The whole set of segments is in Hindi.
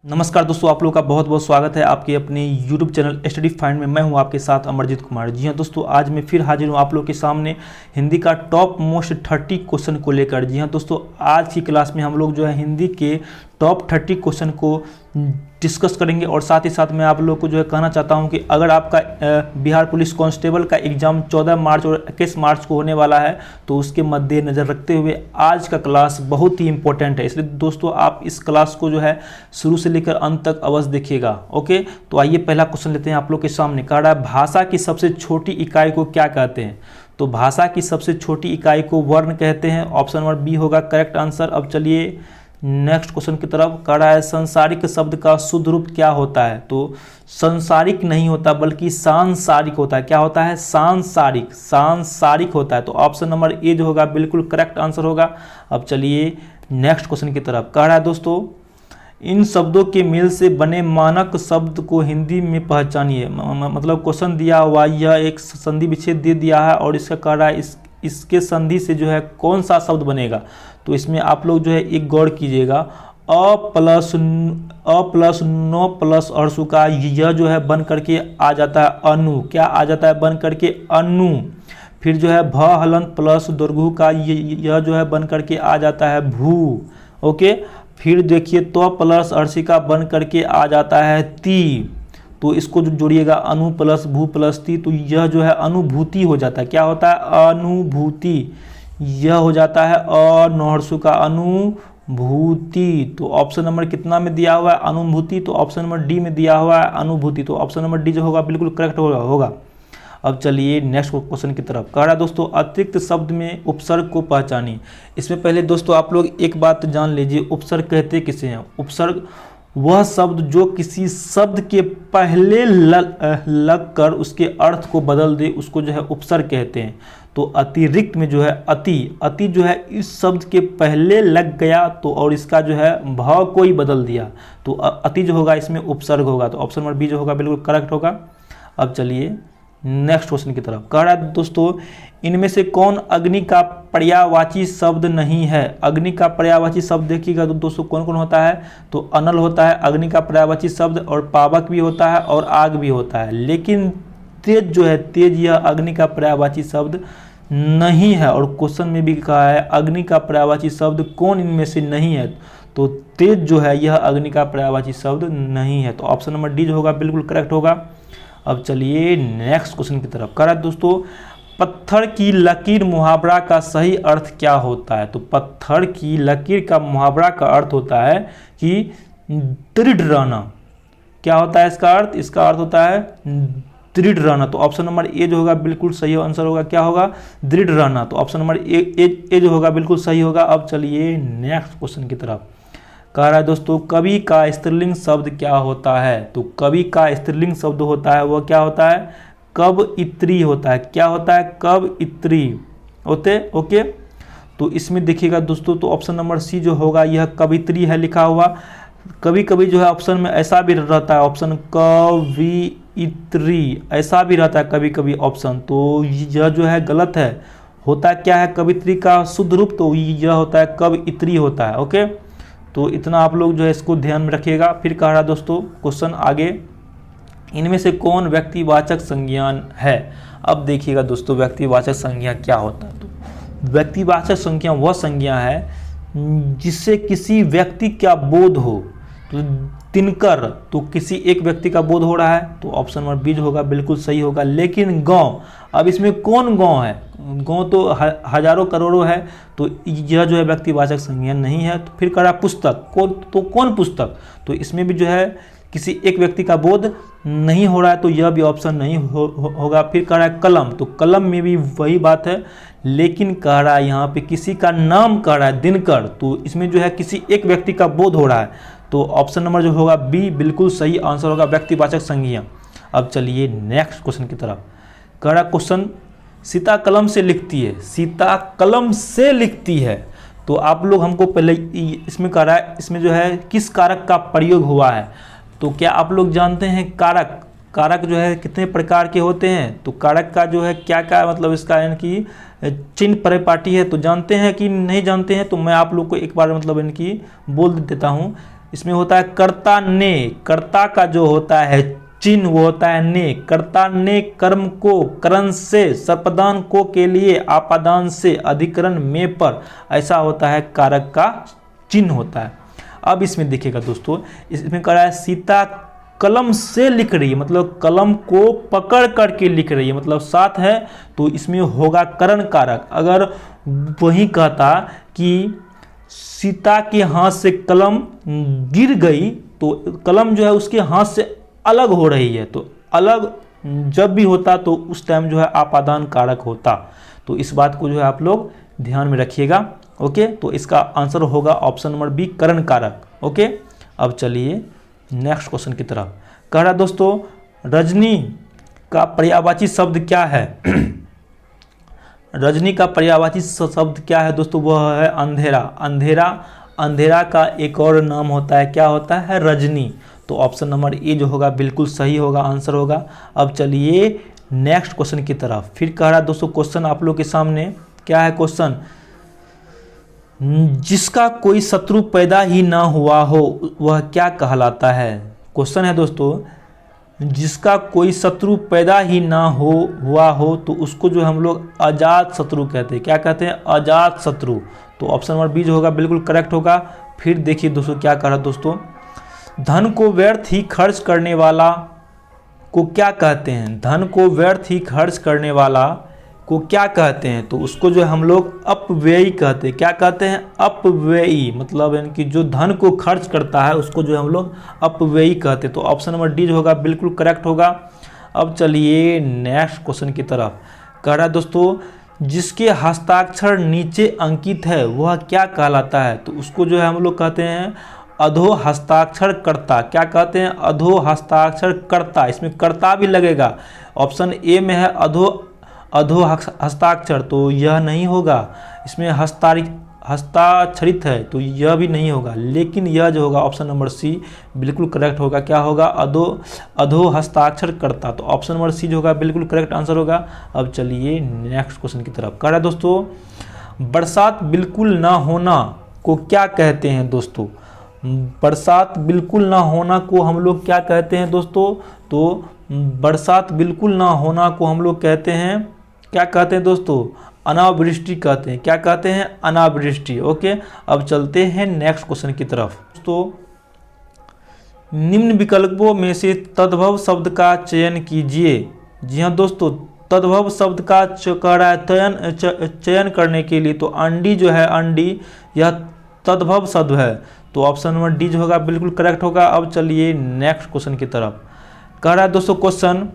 नमस्कार दोस्तों, आप लोगों का बहुत बहुत स्वागत है आपके अपने YouTube चैनल स्टडी फाइंड में। मैं हूं आपके साथ अमरजीत कुमार। जी हां दोस्तों, आज मैं फिर हाजिर हूं आप लोगों के सामने हिंदी का टॉप मोस्ट 30 क्वेश्चन को लेकर। जी हां दोस्तों, आज की क्लास में हम लोग जो है हिंदी के टॉप 30 क्वेश्चन को डिस्कस करेंगे और साथ ही साथ मैं आप लोग को जो है कहना चाहता हूं कि अगर आपका बिहार पुलिस कांस्टेबल का एग्ज़ाम 14 मार्च और 21 मार्च को होने वाला है तो उसके मद्देनज़र रखते हुए आज का क्लास बहुत ही इंपॉर्टेंट है। इसलिए दोस्तों आप इस क्लास को जो है शुरू से लेकर अंत तक अवश्य देखिएगा। ओके, तो आइए पहला क्वेश्चन लेते हैं आप लोग के सामने। कह रहा है भाषा की सबसे छोटी इकाई को क्या कहते हैं? तो भाषा की सबसे छोटी इकाई को वर्ण कहते हैं। ऑप्शन नंबर बी होगा करेक्ट आंसर। अब चलिए नेक्स्ट क्वेश्चन की तरफ। कह रहा है संसारिक शब्द का शुद्ध रूप क्या होता है? तो संसारिक नहीं होता बल्कि सांसारिक होता है। क्या होता है? सांसारिक, सांसारिक होता है। तो ऑप्शन नंबर ए जो होगा बिल्कुल करेक्ट आंसर होगा। अब चलिए नेक्स्ट क्वेश्चन की तरफ। कह रहा है दोस्तों इन शब्दों के मेल से बने मानक शब्द को हिंदी में पहचानिए। मतलब क्वेश्चन दिया हुआ यह एक संधि विच्छेद दे दिया है और इसका कह रहा है इसके संधि से जो है कौन सा शब्द बनेगा। तो इसमें आप लोग जो है एक गौर कीजिएगा। अ प्लस नो प्लस अर्सु का यह जो है बन करके आ जाता है अनु। क्या आ जाता है? बन करके अनु। फिर जो है भ हलंत प्लस दुर्घु का यह जो है बन करके आ जाता है भू। ओके, फिर देखिए तो प्लस अर्सी का बन करके आ जाता है ती। तो इसको जो जोड़िएगा अनु प्लस भू प्लस ती, तो यह जो है अनुभूति हो जाता है। क्या होता है? अनुभूति। यह हो जाता है अनहर्षु का अनुभूति। तो ऑप्शन नंबर कितना में दिया हुआ है? अनुभूति। तो ऑप्शन नंबर डी में दिया हुआ है अनुभूति। तो ऑप्शन नंबर डी जो होगा बिल्कुल करेक्ट होगा। अब चलिए नेक्स्ट क्वेश्चन की तरफ। कह रहा है दोस्तों अतिरिक्त शब्द में उपसर्ग को पहचानिए। इसमें पहले दोस्तों आप लोग एक बात जान लीजिए, उपसर्ग कहते किसे हैं? उपसर्ग वह शब्द जो किसी शब्द के पहले लग कर उसके अर्थ को बदल दे, उसको जो है उपसर्ग कहते हैं। तो अतिरिक्त में जो है अति जो है इस शब्द के पहले लग गया तो और इसका जो है भाव को ही बदल दिया, तो अति जो होगा इसमें उपसर्ग होगा। तो ऑप्शन नंबर बी जो होगा बिल्कुल करेक्ट होगा। अब चलिए नेक्स्ट क्वेश्चन की तरफ। कह रहा है दोस्तों इनमें से कौन अग्नि का पर्यायवाची शब्द नहीं है? अग्नि का पर्यायवाची शब्द देखिएगा तो दोस्तों कौन कौन होता है? तो अनल होता है अग्नि का पर्यायवाची शब्द, और पावक भी होता है और आग भी होता है। लेकिन तेज जो है, तेज यह अग्नि का पर्यायवाची शब्द नहीं है। और क्वेश्चन में भी कहा है अग्नि का पर्यायवाची शब्द कौन इनमें से नहीं है? तो तेज जो है यह अग्नि का पर्यायवाची शब्द नहीं है। तो ऑप्शन नंबर डी जो होगा बिल्कुल करेक्ट होगा। अब चलिए नेक्स्ट क्वेश्चन की तरफ। कह रहा है दोस्तों पत्थर की लकीर मुहावरा का सही अर्थ क्या होता है? तो पत्थर की लकीर का मुहावरा का अर्थ होता है कि दृढ़ रहना। क्या होता है इसका अर्थ? इसका अर्थ होता है दृढ़ रहना। तो ऑप्शन नंबर ए जो होगा बिल्कुल सही आंसर होगा। क्या होगा? दृढ़ रहना। तो ऑप्शन नंबर ए जो होगा बिल्कुल सही होगा। अब चलिए नेक्स्ट क्वेश्चन की तरफ। कह रहा है दोस्तों कवि का स्त्रीलिंग शब्द क्या होता है? तो कवि का स्त्रीलिंग शब्द होता है वह क्या होता है? कवयित्री होता है। क्या होता है? कवयित्री होते। ओके, तो इसमें देखिएगा दोस्तों तो ऑप्शन नंबर सी जो होगा यह कवित्री है लिखा हुआ। कभी कभी जो है ऑप्शन में ऐसा भी रहता है, ऑप्शन कवियित्री ऐसा भी रहता है कभी कभी ऑप्शन, तो यह जो है गलत है। होता क्या है कवित्री का शुद्ध रूप? तो यह होता है कवयित्री होता है। ओके, तो इतना आप लोग जो है इसको ध्यान में रखिएगा। फिर कह रहा दोस्तों क्वेश्चन आगे, इनमें से कौन व्यक्तिवाचक संज्ञान है? अब देखिएगा दोस्तों व्यक्तिवाचक संज्ञा क्या होता है। तो व्यक्तिवाचक संज्ञा वह संज्ञा है जिससे किसी व्यक्ति का बोध हो। तो तिनकर, तो किसी एक व्यक्ति का बोध हो रहा है, तो ऑप्शन नंबर बी होगा बिल्कुल सही होगा। लेकिन गांव, अब इसमें कौन गांव है? गांव तो हजारों करोड़ों है, तो यह जो है व्यक्तिवाचक संज्ञा नहीं है। तो फिर करा पुस्तक, कौन पुस्तक? तो इसमें भी जो है किसी एक व्यक्ति का बोध नहीं हो रहा है, तो यह भी ऑप्शन नहीं होगा। फिर कह रहा है कलम, तो कलम में भी वही बात है, लेकिन कह रहा है यहाँ पे किसी का नाम कह रहा है दिनकर, तो इसमें जो है किसी एक व्यक्ति का बोध हो रहा है। तो ऑप्शन नंबर जो होगा बी बिल्कुल सही आंसर होगा, व्यक्तिवाचक संज्ञा। अब चलिए नेक्स्ट क्वेश्चन की तरफ। कह रहा क्वेश्चन सीता कलम से लिखती है, सीता कलम से लिखती है। तो आप लोग हमको पहले इसमें कह रहा है इसमें जो है किस कारक का प्रयोग हुआ है? तो क्या आप लोग जानते हैं कारक? कारक जो है कितने प्रकार के होते हैं? तो कारक का जो है क्या क्या मतलब इसका यानी कि चिन्ह परिपाटी है, तो जानते हैं कि नहीं जानते हैं? तो मैं आप लोग को एक बार मतलब इनकी बोल देता हूँ। इसमें होता है कर्ता ने, कर्ता का जो होता है चिन्ह वो होता है ने, कर्ता ने कर्म को करण से, सर्पदान को के लिए, आपादान से, अधिकरण में पर, ऐसा होता है कारक का चिन्ह होता है। अब इसमें देखिएगा दोस्तों, इसमें कह रहा है सीता कलम से लिख रही है, मतलब कलम को पकड़ करके लिख रही है, मतलब साथ है तो इसमें होगा करण कारक। अगर वही कहता कि सीता के हाथ से कलम गिर गई तो कलम जो है उसके हाथ से अलग हो रही है, तो अलग जब भी होता तो उस टाइम जो है आपादान कारक होता। तो इस बात को जो है आप लोग ध्यान में रखिएगा। ओके, तो इसका आंसर होगा ऑप्शन नंबर बी करण कारक। ओके, अब चलिए नेक्स्ट क्वेश्चन की तरफ। कह रहा दोस्तों रजनी का पर्यायवाची शब्द क्या है? रजनी का पर्यायवाची शब्द क्या है दोस्तों? वह है अंधेरा। अंधेरा, अंधेरा का एक और नाम होता है, क्या होता है? रजनी। तो ऑप्शन नंबर ए जो होगा बिल्कुल सही होगा, आंसर होगा। अब चलिए नेक्स्ट क्वेश्चन की तरफ। फिर कह रहा दोस्तों क्वेश्चन आप लोग के सामने क्या है क्वेश्चन? जिसका कोई शत्रु पैदा ही ना हुआ हो वह क्या कहलाता है? क्वेश्चन है दोस्तों, जिसका कोई शत्रु पैदा ही ना हुआ हो तो उसको जो हम लोग अजात शत्रु कहते हैं। क्या कहते हैं? अजात शत्रु। तो ऑप्शन नंबर बी जो होगा बिल्कुल करेक्ट होगा। फिर देखिए दोस्तों क्या कह रहा दोस्तों, धन को व्यर्थ ही खर्च करने वाला को क्या कहते हैं? धन को व्यर्थ ही खर्च करने वाला को क्या कहते हैं? तो उसको जो हम लोग अपव्ययी कहते हैं। क्या कहते हैं? अपव्ययी, मतलब यानी कि जो धन को खर्च करता है उसको जो हम लोग अपव्ययी कहते हैं। तो ऑप्शन नंबर डी जो होगा बिल्कुल करेक्ट होगा। अब चलिए नेक्स्ट क्वेश्चन की तरफ। कह रहा है दोस्तों जिसके हस्ताक्षर नीचे अंकित है वह क्या कहलाता है? तो उसको जो है हम लोग कहते हैं अधो हस्ताक्षर कर्ता। क्या कहते हैं? अधो हस्ताक्षर कर्ता। इसमें कर्ता भी लगेगा। ऑप्शन ए में है अधो हस्ताक्षर, तो यह नहीं होगा। इसमें हस्ताक्षरित है तो यह भी नहीं होगा, लेकिन यह जो होगा ऑप्शन नंबर सी बिल्कुल करेक्ट होगा। क्या होगा? अधो हस्ताक्षर करता। तो ऑप्शन नंबर सी जो होगा बिल्कुल करेक्ट आंसर होगा। अब चलिए नेक्स्ट क्वेश्चन की तरफ। कह रहा है दोस्तों बरसात बिल्कुल ना होना को क्या कहते हैं दोस्तों? बरसात बिल्कुल ना होना को हम लोग क्या कहते हैं दोस्तों? तो बरसात बिल्कुल ना होना को हम लोग कहते हैं, क्या कहते हैं दोस्तों? अनावृष्टि कहते हैं। क्या कहते हैं? अनावृष्टि। ओके, अब चलते हैं नेक्स्ट क्वेश्चन की तरफ। तो निम्न विकल्पों में से तद्भव शब्द का चयन कीजिए। जी हाँ दोस्तों, तद्भव शब्द का चयन करने के लिए तो अंडी जो है, अंडी यह तद्भव शब्द है। तो ऑप्शन नंबर डी जो होगा बिल्कुल करेक्ट होगा। अब चलिए नेक्स्ट क्वेश्चन की तरफ। कह रहा है दोस्तों क्वेश्चन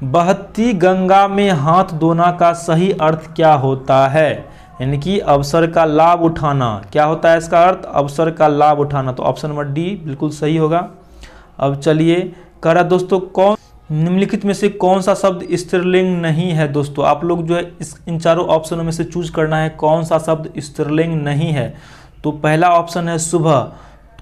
बहती गंगा में हाथ धोना का सही अर्थ क्या होता है? यानी कि अवसर का लाभ उठाना। क्या होता है इसका अर्थ? अवसर का लाभ उठाना। तो ऑप्शन नंबर डी बिल्कुल सही होगा। अब चलिए कह रहा दोस्तों कौन निम्नलिखित में से कौन सा शब्द स्त्रीलिंग नहीं है? दोस्तों आप लोग जो है इन चारों ऑप्शनों में से चूज करना है कौन सा शब्द स्त्रीलिंग नहीं है। तो पहला ऑप्शन है सुबह।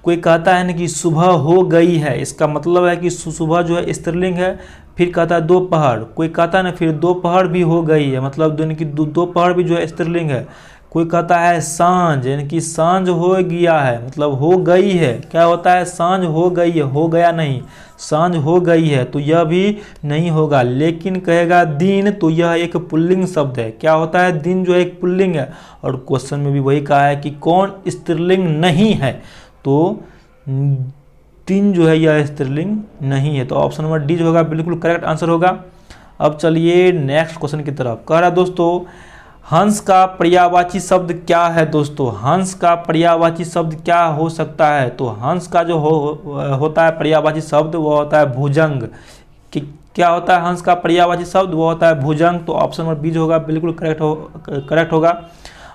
कोई कहता है ना कि सुबह हो गई है, इसका मतलब है कि सुबह जो है स्त्रीलिंग है। फिर कहता है दोपहर, कोई कहता है ना फिर दोपहर भी हो गई है, मतलब यानी कि दोपहर भी जो है स्त्रीलिंग है। कोई कहता है सांझ, यानी कि सांझ हो गया है, मतलब हो गई है। क्या होता है? सांझ हो गई है, हो गया नहीं, सांझ हो गई है, तो यह भी नहीं होगा। लेकिन कहेगा दिन, तो यह एक पुल्लिंग शब्द है। क्या होता है? दिन जो है एक पुल्लिंग है। और क्वेश्चन में भी वही कहा है कि कौन स्त्रीलिंग नहीं है, तो दिन जो है यह स्त्रीलिंग नहीं है। तो ऑप्शन नंबर डी जो होगा बिल्कुल करेक्ट आंसर होगा। अब चलिए नेक्स्ट क्वेश्चन की तरफ। कह रहा दोस्तों हंस का पर्यायवाची शब्द क्या है? दोस्तों हंस का पर्यायवाची शब्द क्या हो सकता है? तो हंस का जो होता है पर्यायवाची शब्द वो होता है भुजंग। क्या होता है हंस का पर्यायवाची शब्द? वो होता है भुजंग। तो ऑप्शन नंबर बी जो होगा बिल्कुल करेक्ट होगा।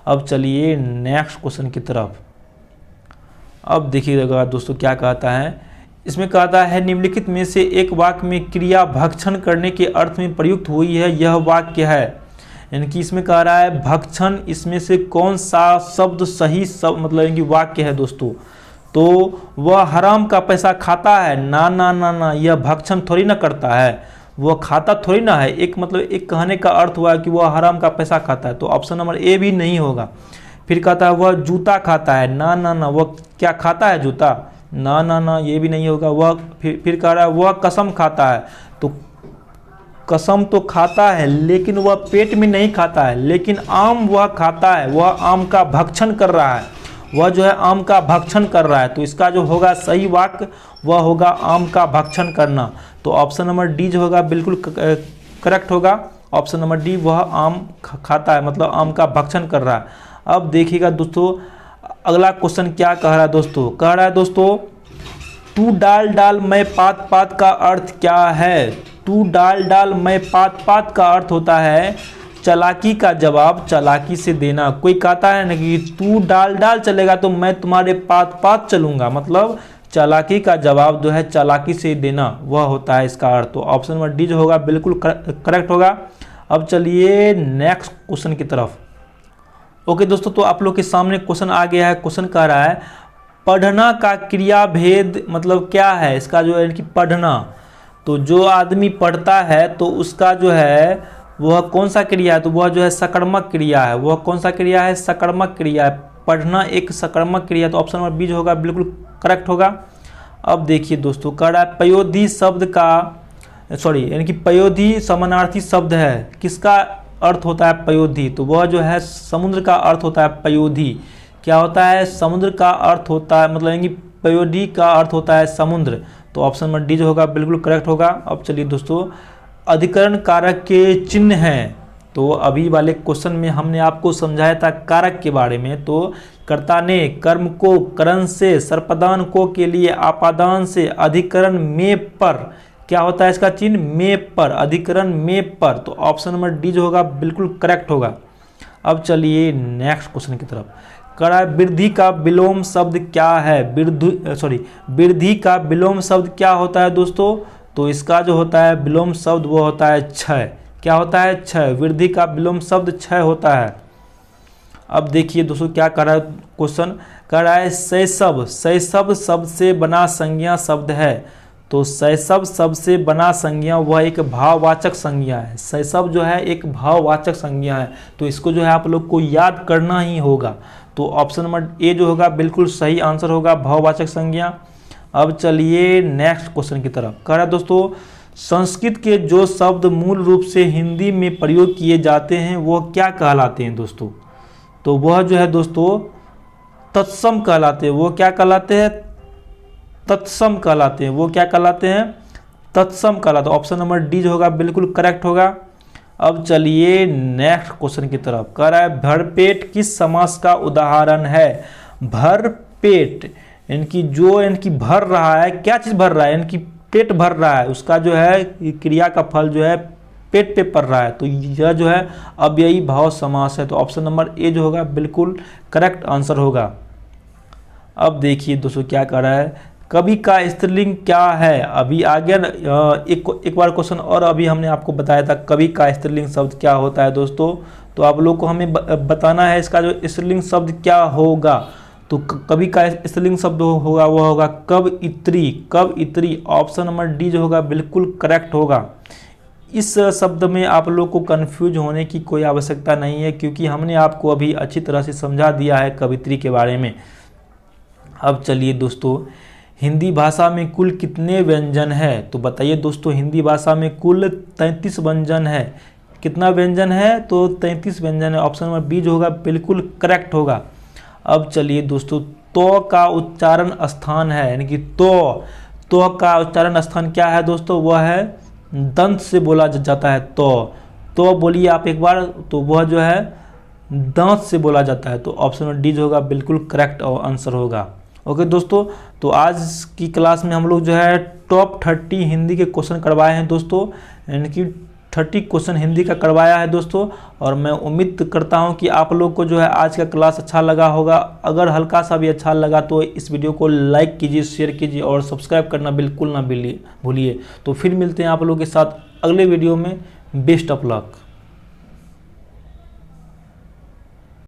अब चलिए नेक्स्ट क्वेश्चन की तरफ। अब देखिएगा दोस्तों क्या कहता है। इसमें कहता है निम्नलिखित में से एक वाक्य में क्रिया भक्षण करने के अर्थ में प्रयुक्त हुई है, यह वाक्य है। यानी कि इसमें कह रहा है भक्षण, इसमें से कौन सा शब्द सही शब्द मतलब यानी कि वाक्य है दोस्तों? तो वह हराम का पैसा खाता है। ना ना ना ना, यह भक्षण थोड़ी ना करता है, वह खाता थोड़ी ना है। एक मतलब एक कहने का अर्थ हुआ कि वह हराम का पैसा खाता है। तो ऑप्शन नंबर ए भी नहीं होगा। फिर कहता है वह जूता खाता है। ना ना ना, वह क्या खाता है? जूता। ना ना ना, ये भी नहीं होगा। वह फिर कह रहा है वह कसम खाता है, तो कसम तो खाता है लेकिन वह पेट में नहीं खाता है, लेकिन आम वह खाता है, वह आम का भक्षण कर रहा है, वह जो है आम का भक्षण कर रहा है। तो इसका जो होगा सही वाक्य वह होगा आम का भक्षण करना। तो ऑप्शन नंबर डी जो होगा बिल्कुल करेक्ट होगा। ऑप्शन नंबर डी, वह आम खाता है मतलब आम का भक्षण कर रहा है। अब देखिएगा दोस्तों अगला क्वेश्चन क्या कह रहा है दोस्तों, कह रहा है दोस्तों तू डाल डाल मैं पात पात का अर्थ क्या है। तू डाल डाल मैं पात पात का अर्थ होता है चालाकी का जवाब चालाकी से देना। कोई कहता है ना कि तू डाल डाल चलेगा तो मैं तुम्हारे पात पात चलूंगा, मतलब चालाकी का जवाब जो है चालाकी से देना, वह होता है इसका अर्थ। तो ऑप्शन नंबर डी जो होगा बिल्कुल करेक्ट होगा। अब चलिए नेक्स्ट क्वेश्चन की तरफ। ओके दोस्तों, तो आप लोग के सामने क्वेश्चन आ गया है। क्वेश्चन कह रहा है पढ़ना का क्रिया भेद मतलब क्या है। इसका जो है कि पढ़ना, तो जो आदमी पढ़ता है तो उसका जो है वह कौन सा क्रिया है, तो वह जो है सकर्मक क्रिया है। वह कौन सा क्रिया है, सकर्मक क्रिया है। पढ़ना एक सकर्मक क्रिया, तो ऑप्शन नंबर बी जो होगा बिल्कुल करेक्ट होगा। अब देखिए दोस्तों कह रहा है पयोधी शब्द का यानी कि पयोधी समानार्थी शब्द है। किसका अर्थ होता है पयोधी, तो वह जो है समुद्र का अर्थ होता है पयोधी। क्या होता है, समुद्र का अर्थ होता है, मतलब यानी पयोधी का अर्थ होता है समुद्र। तो ऑप्शन नंबर डी जो होगा बिल्कुल करेक्ट होगा। अब चलिए दोस्तों अधिकरण कारक के चिन्ह हैं। तो अभी वाले क्वेश्चन में हमने आपको समझाया था कारक के बारे में। तो कर्ता ने कर्म को करण से, सर्पदान को के लिए आपादान से, अधिकरण में पर, क्या होता है इसका चिन्ह, में पर, अधिकरण में पर। तो ऑप्शन नंबर डी जो होगा बिल्कुल करेक्ट होगा। अब चलिए नेक्स्ट क्वेश्चन की तरफ। कह है वृद्धि का विलोम शब्द क्या है। वृद्धि का विलोम शब्द क्या होता है दोस्तों, तो इसका जो होता है विलोम शब्द वो होता है क्षय। क्या होता है, क्षय। वृद्धि का विलोम शब्द क्षय होता है। अब देखिए दोस्तों क्या कर रहा है क्वेश्चन, कह रहा है शैशव, शैशव शब्द से बना संज्ञा शब्द है। तो शैशव शब्द से बना संज्ञा वह एक भाववाचक संज्ञा है। शैशव जो है एक भाववाचक संज्ञा है, तो इसको जो है आप लोग को याद करना ही होगा। तो ऑप्शन नंबर ए जो होगा बिल्कुल सही आंसर होगा, भाववाचक संज्ञा। अब चलिए नेक्स्ट क्वेश्चन की तरफ। कह रहा है दोस्तों संस्कृत के जो शब्द मूल रूप से हिंदी में प्रयोग किए जाते हैं वो क्या कहलाते हैं दोस्तों, तो वह जो है दोस्तों तत्सम कहलाते हैं। वो क्या कहलाते हैं, तत्सम कहलाते हैं। वो क्या कहलाते हैं, तत्सम कहलाते हैं। ऑप्शन नंबर डी जो होगा बिल्कुल करेक्ट होगा। अब चलिए नेक्स्ट क्वेश्चन की तरफ। कह रहा है भरपेट किस समास का उदाहरण है। भरपेट इनकी जो इनकी भर रहा है, क्या चीज़ भर रहा है, इनकी पेट भर रहा है, उसका जो है क्रिया का फल जो है पेट पे पड़ रहा है। तो यह जो है अव्ययी भाव समास है। तो ऑप्शन नंबर ए जो होगा बिल्कुल करेक्ट आंसर होगा। अब देखिए दोस्तों क्या कह रहा है कवि का स्त्रीलिंग क्या है। अभी आगे एक बार क्वेश्चन और अभी हमने आपको बताया था कवि का स्त्रीलिंग शब्द क्या होता है दोस्तों। तो आप लोग को हमें बताना है इसका जो स्त्रीलिंग शब्द क्या होगा। तो कवि का स्त्रीलिंग शब्द होगा वह होगा कब इत्री, कब इत्री। ऑप्शन नंबर डी जो होगा बिल्कुल करेक्ट होगा। इस शब्द में आप लोग को कंफ्यूज होने की कोई आवश्यकता नहीं है, क्योंकि हमने आपको अभी अच्छी तरह से समझा दिया है कवित्री के बारे में। अब चलिए दोस्तों हिंदी भाषा में कुल कितने व्यंजन है, तो बताइए दोस्तों हिंदी भाषा में कुल 33 व्यंजन है। कितना व्यंजन है, तो 33 व्यंजन है। ऑप्शन नंबर बी जो होगा बिल्कुल करेक्ट होगा। अब चलिए दोस्तों तो का उच्चारण स्थान है, यानी कि तो का उच्चारण स्थान क्या है दोस्तों, वह है दंत से बोला जाता है। तो बोलिए आप एक बार, तो वह जो है दांत से बोला जाता है। तो ऑप्शन नंबर डी जो होगा बिल्कुल करेक्ट आंसर होगा। ओके दोस्तों, तो आज की क्लास में हम लोग जो है टॉप 30 हिंदी के क्वेश्चन करवाए हैं दोस्तों, यानी कि 30 क्वेश्चन हिंदी का करवाया है दोस्तों। और मैं उम्मीद करता हूं कि आप लोग को जो है आज का क्लास अच्छा लगा होगा। अगर हल्का सा भी अच्छा लगा तो इस वीडियो को लाइक कीजिए, शेयर कीजिए और सब्सक्राइब करना बिल्कुल ना भूलिए। तो फिर मिलते हैं आप लोगों के साथ अगले वीडियो में। Best of luck.